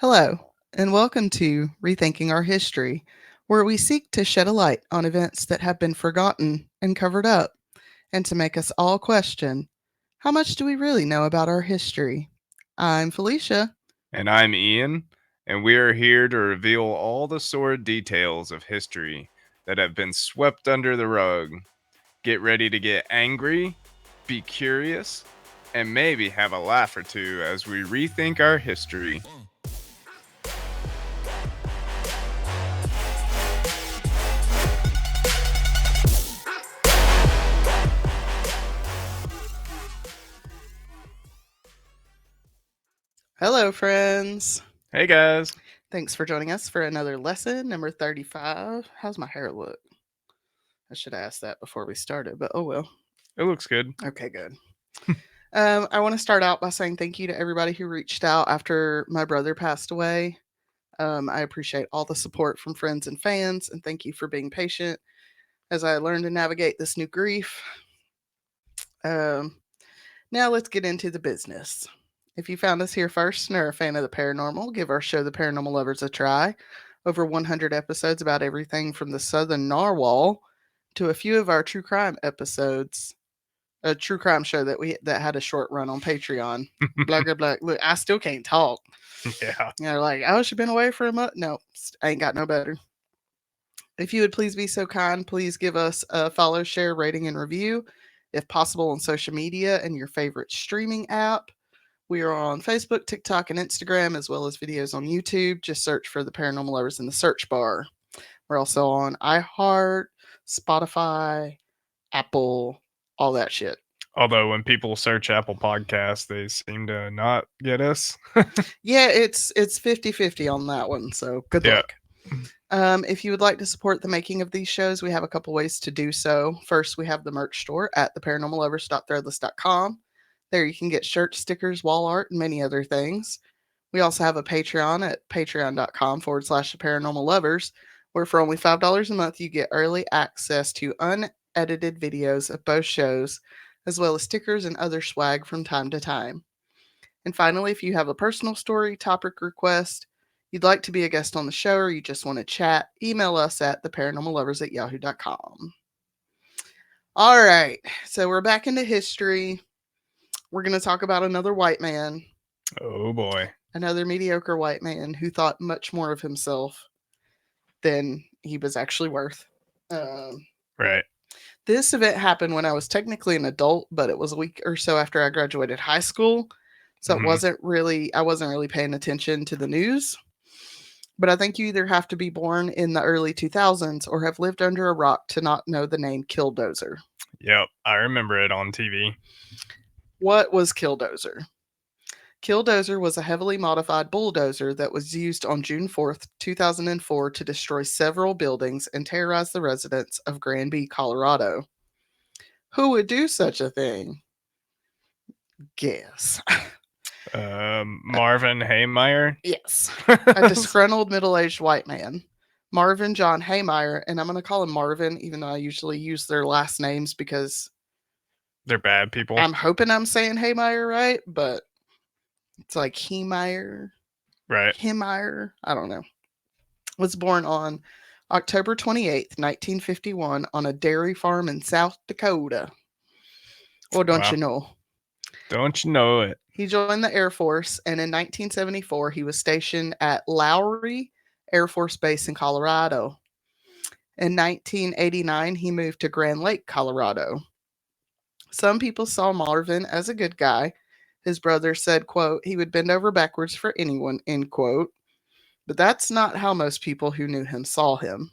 Hello, and welcome to Rethinking Our History, where we seek to shed a light on events that have been forgotten and covered up, and to make us all question how much do we really know about our history? I'm Felicia. And I'm Ian, and we are here to reveal all the sordid details of history that have been swept under the rug. Get ready to get angry, be curious, and maybe have a laugh or two as we rethink our history. Hello, friends. Hey guys. Thanks for joining us for another lesson, number 35. How's my hair look? I should have asked that before we started, but oh well. It looks good. Okay, good. I want to start out by saying thank you to everybody who reached out after my brother passed away. I appreciate all the support from friends and fans, and thank you for being patient as I learn to navigate this new grief. Um, Now let's get into the business. If you found us here first and are a fan of the paranormal, give our show, The Paranormal Lovers, a try. Over 100 episodes about everything from the Southern Narwhal to a few of our true crime episodes. A true crime show that had a short run on Patreon. Blah blah blah. Look, I still can't talk. Yeah. They're like, oh, she's been away for a month. No, I ain't got no better. If you would please be so kind, please give us a follow, share, rating, and review, if possible, on social media and your favorite streaming app. We are on Facebook, TikTok, and Instagram, as well as videos on YouTube. Just search for The Paranormal Lovers in the search bar. We're also on iHeart, Spotify, Apple, all that shit. Although when people search Apple Podcasts, they seem to not get us. Yeah, it's 50-50 on that one, so good Yeah. luck. If you would like to support the making of these shows, we have a couple ways to do so. First, we have the merch store at theparanormallovers.threadless.com. There you can get shirts, stickers, wall art, and many other things. We also have a Patreon at patreon.com/theparanormallovers, where for only $5 a month you get early access to unedited videos of both shows, as well as stickers and other swag from time to time. And finally, if you have a personal story, topic request, you'd like to be a guest on the show, or you just want to chat, email us at theparanormallovers@yahoo.com. All right, so we're back into history. We're going to talk about another white man, Oh boy. another mediocre white man who thought much more of himself than he was actually worth. Right. This event happened when I was technically an adult, but it was a week or so after I graduated high school. So I wasn't really paying attention to the news. But I think you either have to be born in the early 2000s or have lived under a rock to not know the name Killdozer. Yep. I remember it on TV. What was Killdozer? Killdozer was a heavily modified bulldozer that was used on June 4th, 2004 to destroy several buildings and terrorize the residents of Granby, Colorado. Who would do such a thing? Guess. Marvin Heemeyer. Yes. A disgruntled middle-aged white man. Marvin John Heemeyer, and I'm going to call him Marvin, even though I usually use their last names because They're bad people. I'm hoping I'm saying Heemeyer right, but it's like Heemeyer, Right. Heemeyer, I don't know. Was born on October 28th, 1951, on a dairy farm in South Dakota. Well, don't you know? Don't you know it? He joined the Air Force, and in 1974, he was stationed at Lowry Air Force Base in Colorado. In 1989, he moved to Grand Lake, Colorado. Some people saw Marvin as a good guy. His brother said, quote, he would bend over backwards for anyone, end quote. But that's not how most people who knew him saw him.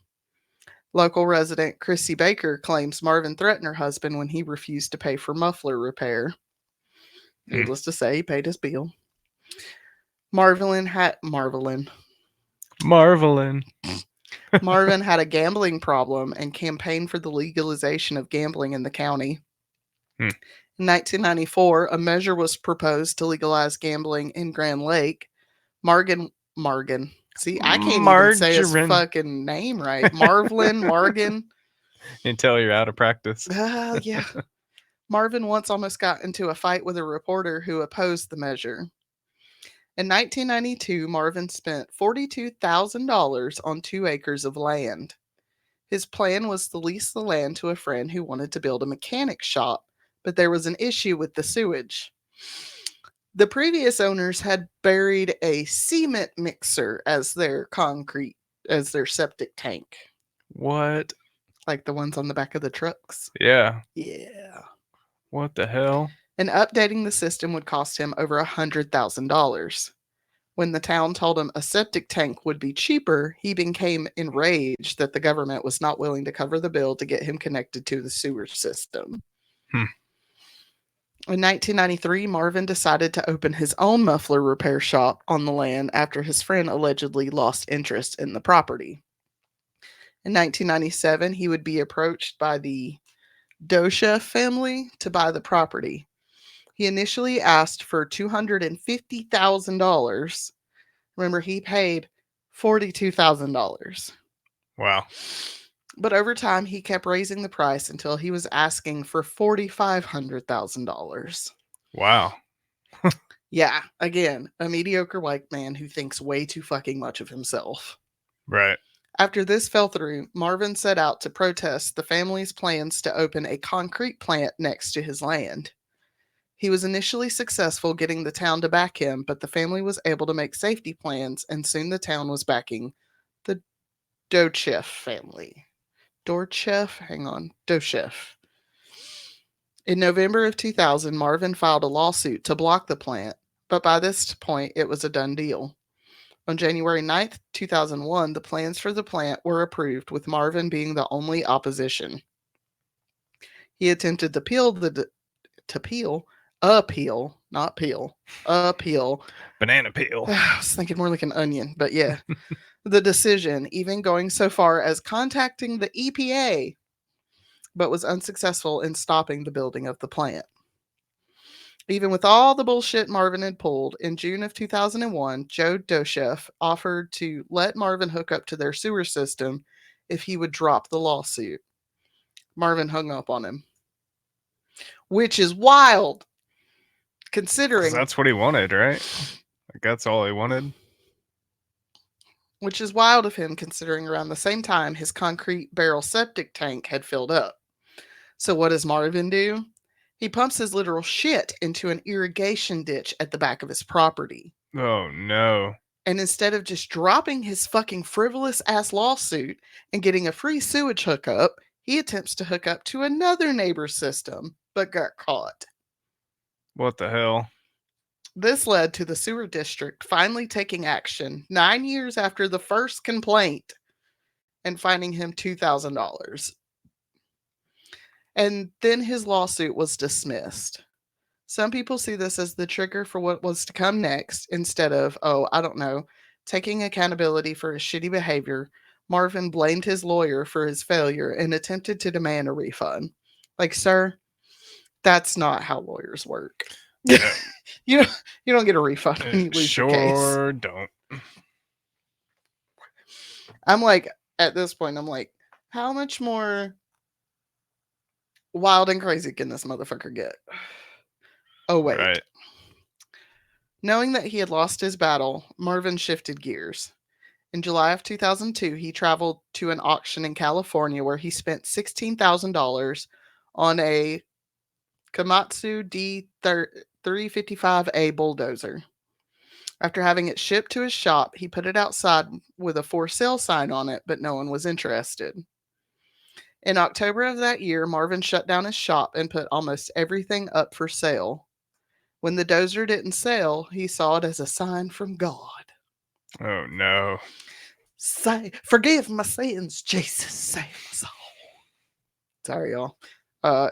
Local resident Chrissy Baker claims Marvin threatened her husband when he refused to pay for muffler repair. Needless to say, he paid his bill. Marvin had a gambling problem and campaigned for the legalization of gambling in the county. In 1994, a measure was proposed to legalize gambling in Grand Lake. Marvin. See, I can't even say his fucking name right. Marvin. Until you're out of practice. Yeah. Marvin once almost got into a fight with a reporter who opposed the measure. In 1992, Marvin spent $42,000 on 2 acres of land. His plan was to lease the land to a friend who wanted to build a mechanic shop, but there was an issue with the sewage. The previous owners had buried a cement mixer as their septic tank, What? like the ones on the back of the trucks. Yeah. Yeah. What the hell? And updating the system would cost him over $100,000. When the town told him a septic tank would be cheaper, he became enraged that the government was not willing to cover the bill to get him connected to the sewer system. Hmm. In 1993, Marvin decided to open his own muffler repair shop on the land after his friend allegedly lost interest in the property. In 1997, he would be approached by the Dosha family to buy the property. He initially asked for $250,000. Remember, he paid $42,000. Wow. But over time, he kept raising the price until he was asking for $4,500,000. Wow. Yeah, again, a mediocre white man who thinks way too fucking much of himself. Right. After this fell through, Marvin set out to protest the family's plans to open a concrete plant next to his land. He was initially successful getting the town to back him, but the family was able to make safety plans, and soon the town was backing the Dochev family. Dochev. In November of 2000, Marvin filed a lawsuit to block the plant, but by this point it was a done deal. On January 9th, 2001, the plans for the plant were approved, with Marvin being the only opposition. He attempted to appeal. Banana peel. I was thinking more like an onion, but yeah, the decision, even going so far as contacting the EPA, but was unsuccessful in stopping the building of the plant. Even with all the bullshit Marvin had pulled, in June of 2001, Joe Dosheff offered to let Marvin hook up to their sewer system if he would drop the lawsuit. Marvin hung up on him, which is wild, Because considering that's what he wanted, right? Like, that's all he wanted. which is wild of him considering around the same time his concrete barrel septic tank had filled up. So what does Marvin do? He pumps his literal shit into an irrigation ditch at the back of his property. Oh, no. And instead of just dropping his fucking frivolous ass lawsuit and getting a free sewage hookup, he attempts to hook up to another neighbor's system, but got caught. What the hell? This led to the sewer district finally taking action 9 years after the first complaint and fining him $2,000. And then his lawsuit was dismissed. Some people see this as the trigger for what was to come next instead of, oh, I don't know, taking accountability for his shitty behavior. Marvin blamed his lawyer for his failure and attempted to demand a refund. Like, sir, that's not how lawyers work. Yeah. you don't get a refund when you lose your case. Sure don't. I'm like, at this point, I'm like, how much more wild and crazy can this motherfucker get? Oh, wait. Right. Knowing that he had lost his battle, Marvin shifted gears. In July of 2002, he traveled to an auction in California where he spent $16,000 on a Komatsu D355A bulldozer. After having it shipped to his shop, he put it outside with a for sale sign on it, but no one was interested. In October of that year, Marvin shut down his shop and put almost everything up for sale. When the dozer didn't sell, he saw it as a sign from God. Oh, no. Say, forgive my sins, Jesus, save my soul. Sorry, y'all.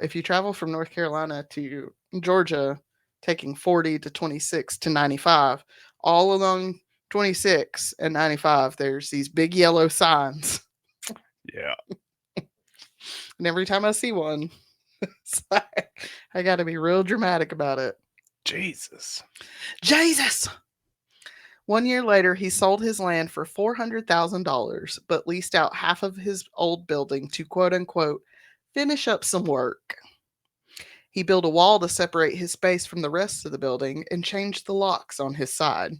If you travel from North Carolina to Georgia, taking 40 to 26 to 95, all along 26 and 95, there's these big yellow signs. Yeah. And every time I see one, it's like, I got to be real dramatic about it. Jesus. Jesus! 1 year later, he sold his land for $400,000, but leased out half of his old building to quote unquote finish up some work. He built a wall to separate his space from the rest of the building and changed the locks on his side.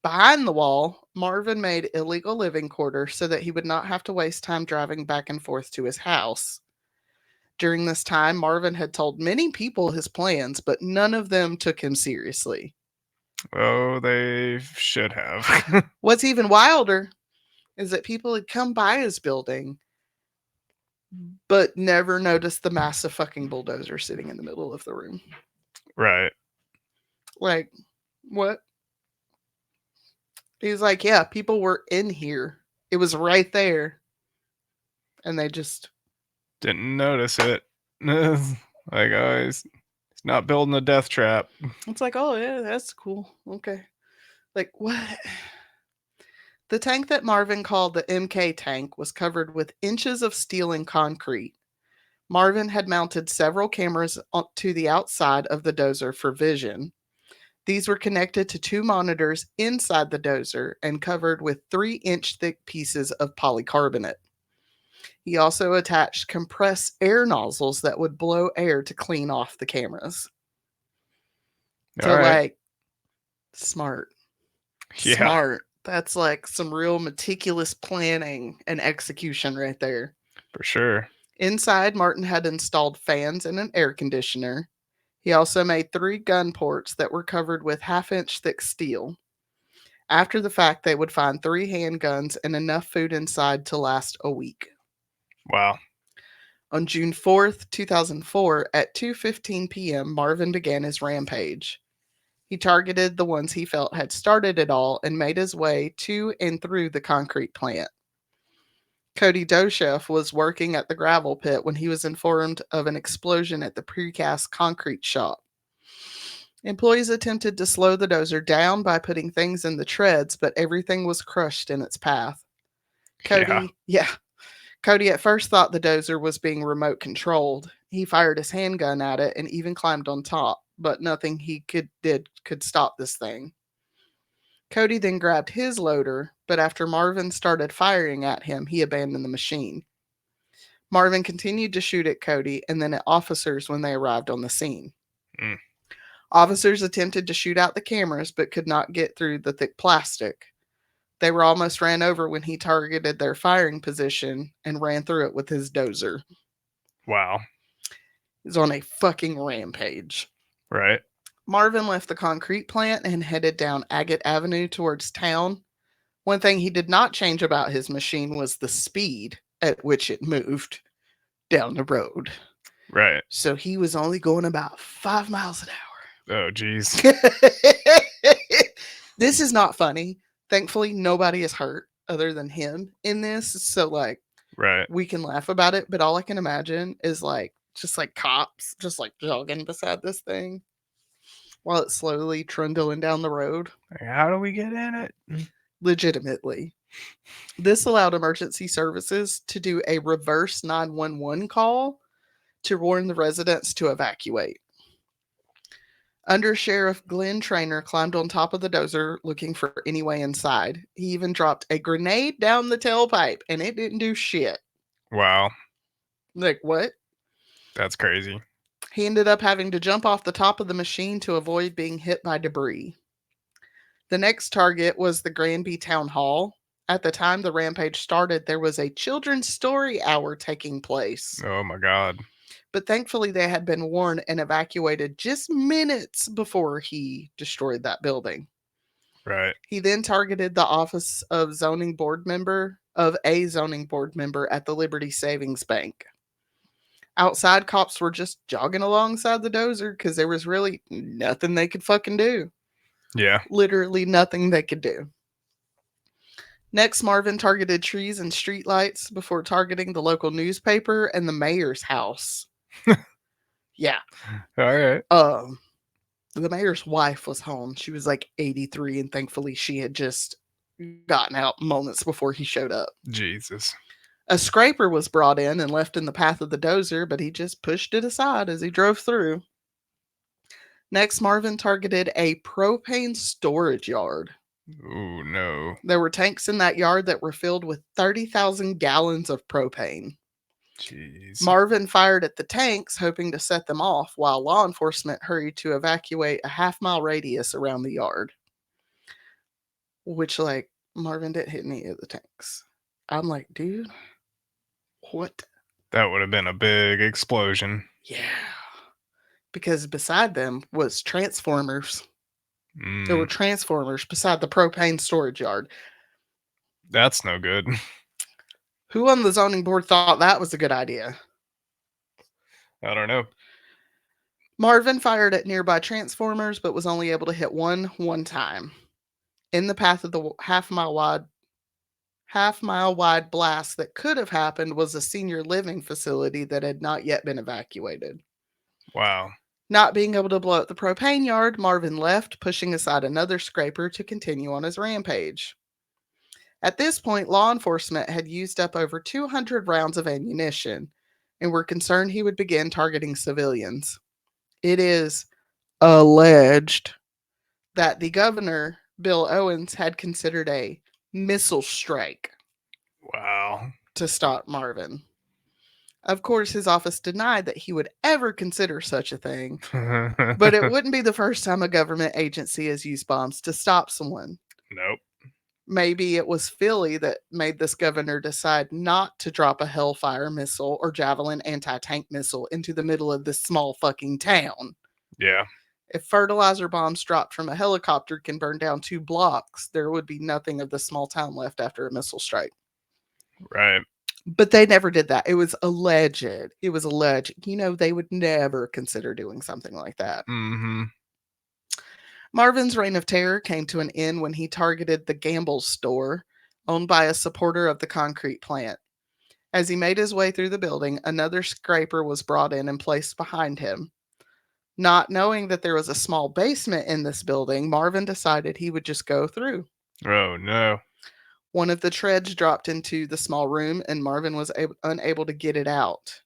Behind the wall, Marvin made illegal living quarters so that he would not have to waste time driving back and forth to his house. During this time, Marvin had told many people his plans, but none of them took him seriously. Oh, they should have. What's even wilder is that people had come by his building but never noticed the massive fucking bulldozer sitting in the middle of the room. Right. Like, what? He's like, yeah, people were in here. It was right there. And they just, Didn't notice it. Like, oh, he's not building a death trap. it's like, oh, yeah, that's cool. Okay. Like, what? The tank that Marvin called the MK tank was covered with inches of steel and concrete. Marvin had mounted several cameras to the outside of the dozer for vision. These were connected to two monitors inside the dozer and covered with 3-inch thick pieces of polycarbonate. He also attached compressed air nozzles that would blow air to clean off the cameras. All So, right. like, smart. Yeah, Smart. That's like some real meticulous planning and execution right there. for sure. Inside, Martin had installed fans and an air conditioner. He also made 3 gun ports that were covered with half-inch thick steel. After the fact, they would find 3 handguns and enough food inside to last a week. Wow. On June 4th, 2004, at 2:15 p.m., Marvin began his rampage. He targeted the ones he felt had started it all and made his way to and through the concrete plant. Cody Doshef was working at the gravel pit when he was informed of an explosion at the precast concrete shop. Employees attempted to slow the dozer down by putting things in the treads, but everything was crushed in its path. Yeah. Cody at first thought the dozer was being remote controlled. He fired his handgun at it and even climbed on top, but nothing he could stop this thing. Cody then grabbed his loader, but after Marvin started firing at him, he abandoned the machine. Marvin continued to shoot at Cody and then at officers when they arrived on the scene. Mm. Officers attempted to shoot out the cameras but could not get through the thick plastic. They were almost ran over when he targeted their firing position and ran through it with his dozer. Wow. He's on a fucking rampage. Right. Marvin left the concrete plant and headed down Agate Avenue towards town. One thing he did not change about his machine was the speed at which it moved down the road. Right. So he was only going about 5 miles an Oh, geez. hour. This is not funny. Thankfully, nobody is hurt other than him in this. So, like, Right. we can laugh about it. But all I can imagine is, like, just like cops just like jogging beside this thing while it's slowly trundling down the road. Like, how do we get in it? Legitimately. This allowed emergency services to do a reverse 911 call to warn the residents to evacuate. Under Sheriff Glenn Trainer climbed on top of the dozer looking for any way inside. He even dropped a grenade down the tailpipe and it didn't do shit. Wow. Like, what? That's crazy. He ended up having to jump off the top of the machine to avoid being hit by debris. The next target was the Granby Town Hall. At the time the rampage started, there was a children's story hour taking place. Oh, my God. But thankfully, they had been warned and evacuated just minutes before he destroyed that building. Right. He then targeted the office of a zoning board member at the Liberty Savings Bank. Outside, cops were just jogging alongside the dozer because there was really nothing they could fucking do. Yeah. Literally nothing they could do. Next, Marvin targeted trees and streetlights before targeting the local newspaper and the mayor's house. Yeah. All right. The mayor's wife was home. She was like 83, and thankfully she had just gotten out moments before he showed up. Jesus. A scraper was brought in and left in the path of the dozer, but he just pushed it aside as he drove through. Next, Marvin targeted a propane storage yard. Oh, no. There were tanks in that yard that were filled with 30,000 gallons of propane. Jeez. Marvin fired at the tanks, hoping to set them off, while law enforcement hurried to evacuate a half-mile radius around the yard. which, like, Marvin didn't hit any of the tanks. I'm like, dude, what? That would have been a big explosion. Yeah. Because beside them was transformers. There were Mm, transformers beside the propane storage yard. that's no good. Who on the zoning board thought that was a good idea? I don't know. Marvin fired at nearby transformers, but was only able to hit one time. In the path of the half mile wide blast that could have happened was a senior living facility that had not yet been evacuated. Wow. Not being able to blow up the propane yard, Marvin left, pushing aside another scraper to continue on his rampage. At this point, law enforcement had used up over 200 rounds of ammunition and were concerned he would begin targeting civilians. It is alleged that the governor, Bill Owens, had considered a missile strike Wow. to stop Marvin. Of course, his office denied that he would ever consider such a thing, but it wouldn't be the first time a government agency has used bombs to stop someone. Nope. Maybe it was Philly that made this governor decide not to drop a Hellfire missile or Javelin anti tank missile into the middle of this small fucking town. Yeah. If fertilizer bombs dropped from a helicopter can burn down 2 blocks, there would be nothing of the small town left after a missile strike. Right. But they never did that. It was alleged. It was alleged. They would never consider doing something like that. Mm-hmm. Marvin's reign of terror came to an end when he targeted the Gamble's store, owned by a supporter of the concrete plant. As he made his way through the building, another scraper was brought in and placed behind him. Not knowing that there was a small basement in this building, Marvin decided he would just go through. Oh no. One of the treads dropped into the small room, and Marvin was unable to get it out.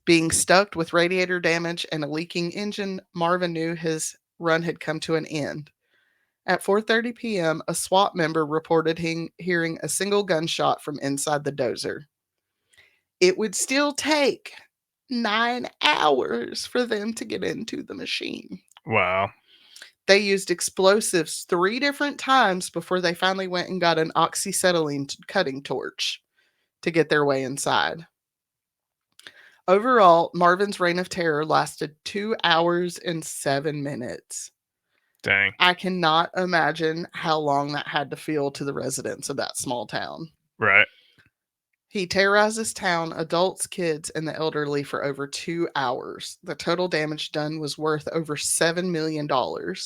Being stuck with radiator damage and a leaking engine, Marvin knew his run had come to an end. At 4:30 p.m., a SWAT member reported hearing a single gunshot from inside the dozer. It would still take 9 hours for them to get into the machine. Wow. They used explosives 3 different times before they finally went and got an oxyacetylene cutting torch to get their way inside. Overall, Marvin's reign of terror lasted 2 hours and 7 minutes. Dang. I cannot imagine how long that had to feel to the residents of that small town. Right. He terrorized his town, adults, kids, and the elderly for over 2 hours. The total damage done was worth over $7 million. $2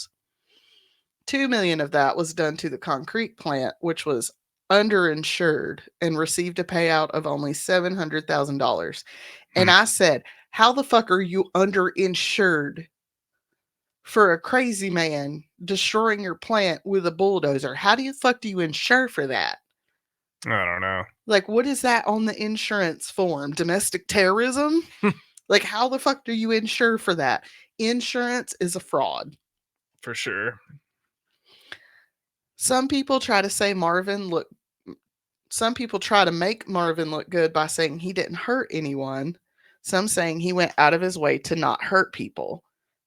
million of that was done to the concrete plant, which was underinsured and received a payout of only $700,000. And Hmm. I said, how the fuck are you underinsured for a crazy man destroying your plant with a bulldozer? How do you fuck do you insure for that? I don't know. Like, what is that on the insurance form? Domestic terrorism? Like, how the fuck do you insure for that? Insurance is a fraud. For sure. Some people try to say Marvin look Some people try to make Marvin look good by saying he didn't hurt anyone, some saying he went out of his way to not hurt people.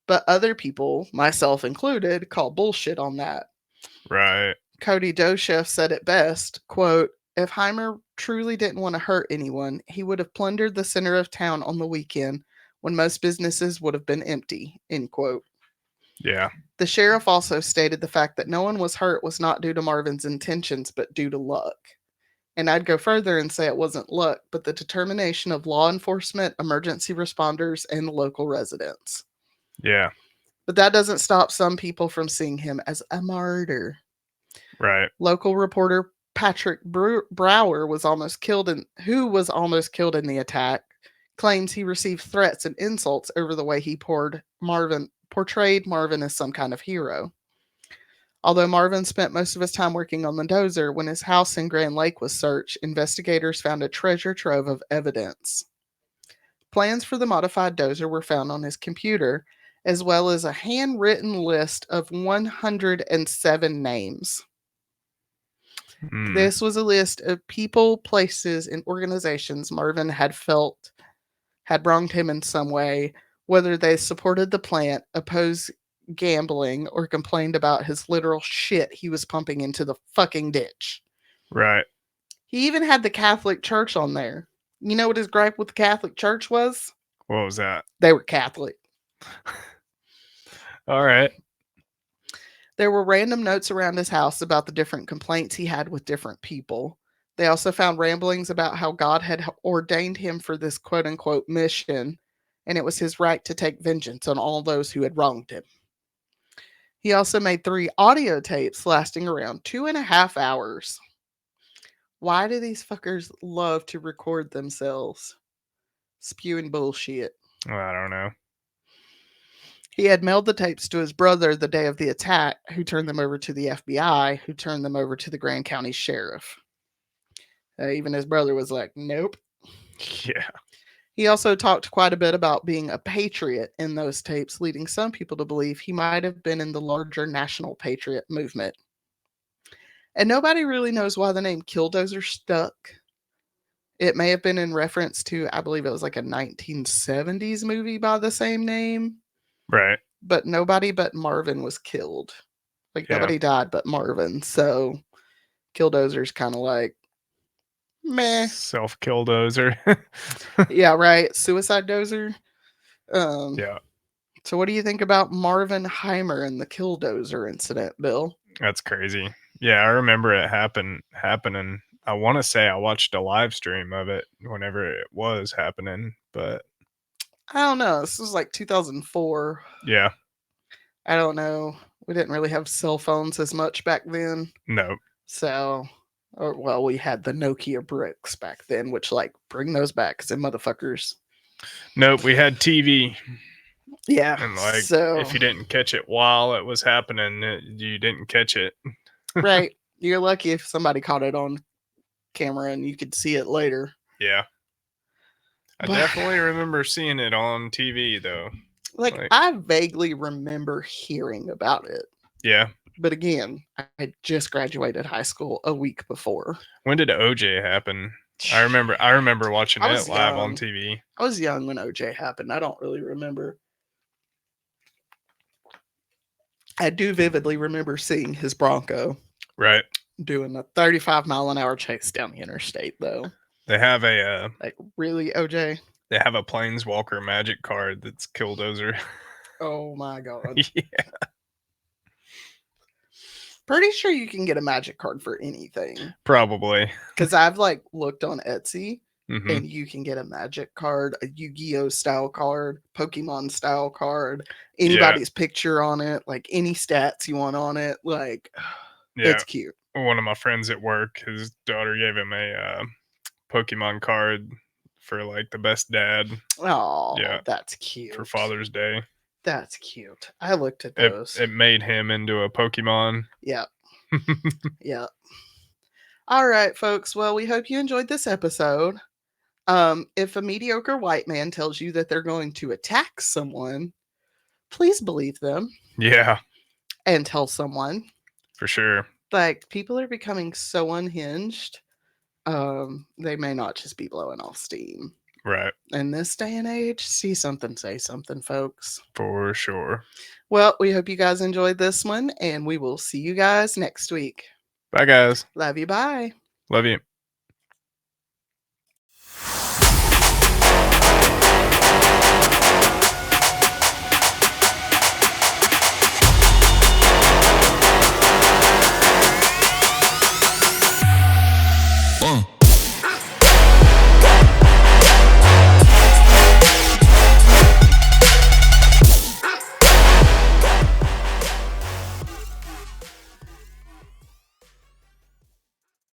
But other people, myself included, call bullshit on that. Right. Cody Dochef said it best, quote, if Heemeyer truly didn't want to hurt anyone, he would have plundered the center of town on the weekend when most businesses would have been empty, end quote. Yeah. The sheriff also stated the fact that no one was hurt was not due to Marvin's intentions, but due to luck. And I'd go further and say it wasn't luck, but the determination of law enforcement, emergency responders, and the local residents. Yeah. But that doesn't stop some people from seeing him as a martyr. Right. Local reporter Patrick Brower was almost killed who was almost killed in the attack, claims he received threats and insults over the way he portrayed Marvin as some kind of hero. Although Marvin spent most of his time working on the dozer, when his house in Grand Lake was searched, investigators found a treasure trove of evidence. Plans for the modified dozer were found on his computer, as well as a handwritten list of 107 names. Mm. This was a list of people, places, and organizations Marvin had felt had wronged him in some way, whether they supported the plant, opposed gambling, or complained about his literal shit he was pumping into the fucking ditch. Right. He even had the Catholic Church on there. You know what his gripe with the Catholic Church was? What was that? They were Catholic. All right. There were random notes around his house about the different complaints he had with different people. They also found ramblings about how God had ordained him for this quote unquote mission, and it was his right to take vengeance on all those who had wronged him. He also made 3 audio tapes lasting around 2.5 hours. Why do these fuckers love to record themselves spewing bullshit? Well, I don't know. He had mailed the tapes to his brother the day of the attack, who turned them over to the FBI, who turned them over to the Grand County Sheriff. Even his brother was like, nope. Yeah. He also talked quite a bit about being a patriot in those tapes, leading some people to believe he might have been in the larger national patriot movement. And nobody really knows why the name Killdozer stuck. It may have been in reference to, I believe it was like a 1970s movie by the same name, Right. but nobody but Marvin was killed. Like, Yeah. nobody died but Marvin. So Killdozer's kind of like, meh. Self Killdozer. Yeah, right. Suicide Dozer. Um, Yeah. so what do you think about Marvin Heemeyer and the Killdozer incident, Bill? That's crazy. Yeah, I remember it happening. I want to say I watched a live stream of it whenever it was happening, but I don't know. This was like 2004. yeah, I don't know. We didn't really have cell phones as much back then. no, So, or well, we had the Nokia bricks back then, which like bring those back, cause them motherfuckers. nope. We had TV, Yeah. and like So, if you didn't catch it while it was happening, you didn't catch it. right, you're lucky if somebody caught it on camera and you could see it later. Yeah, I But definitely remember seeing it on TV though. like, Like, I vaguely remember hearing about it. yeah. But again, I had just graduated high school a week before. When did OJ happen? I remember watching I it was live on young. TV. I was young when OJ happened. I don't really remember. I do vividly remember seeing his Bronco Right. doing a 35-mile-an-hour chase down the interstate, though. They have a Like, really, OJ? Planeswalker magic card that's Killdozer. Oh my god. Yeah. Pretty sure you can get a magic card for anything. Probably. Because I've like looked on Etsy Mm-hmm. and you can get a magic card, a Yu-Gi-Oh style card, Pokemon style card, anybody's picture on it, like any stats you want on it. Like, Yeah. it's cute. One of my friends at work, his daughter gave him a Pokemon card for like the best dad. Oh, Yeah. that's cute. For Father's Day. That's cute. I looked at It those. it made him into a Pokemon. Yeah. Yeah. All right, folks. Well, we hope you enjoyed this episode. If a mediocre white man tells you that they're going to attack someone, please believe them Yeah, and tell someone. for sure. Like, people are becoming so unhinged. They may not just be blowing off steam. Right. In this day and age, see something, say something, folks. For sure. Well, we hope you guys enjoyed this one, and we will see you guys next week. Bye, guys. Love you. Bye. Love you.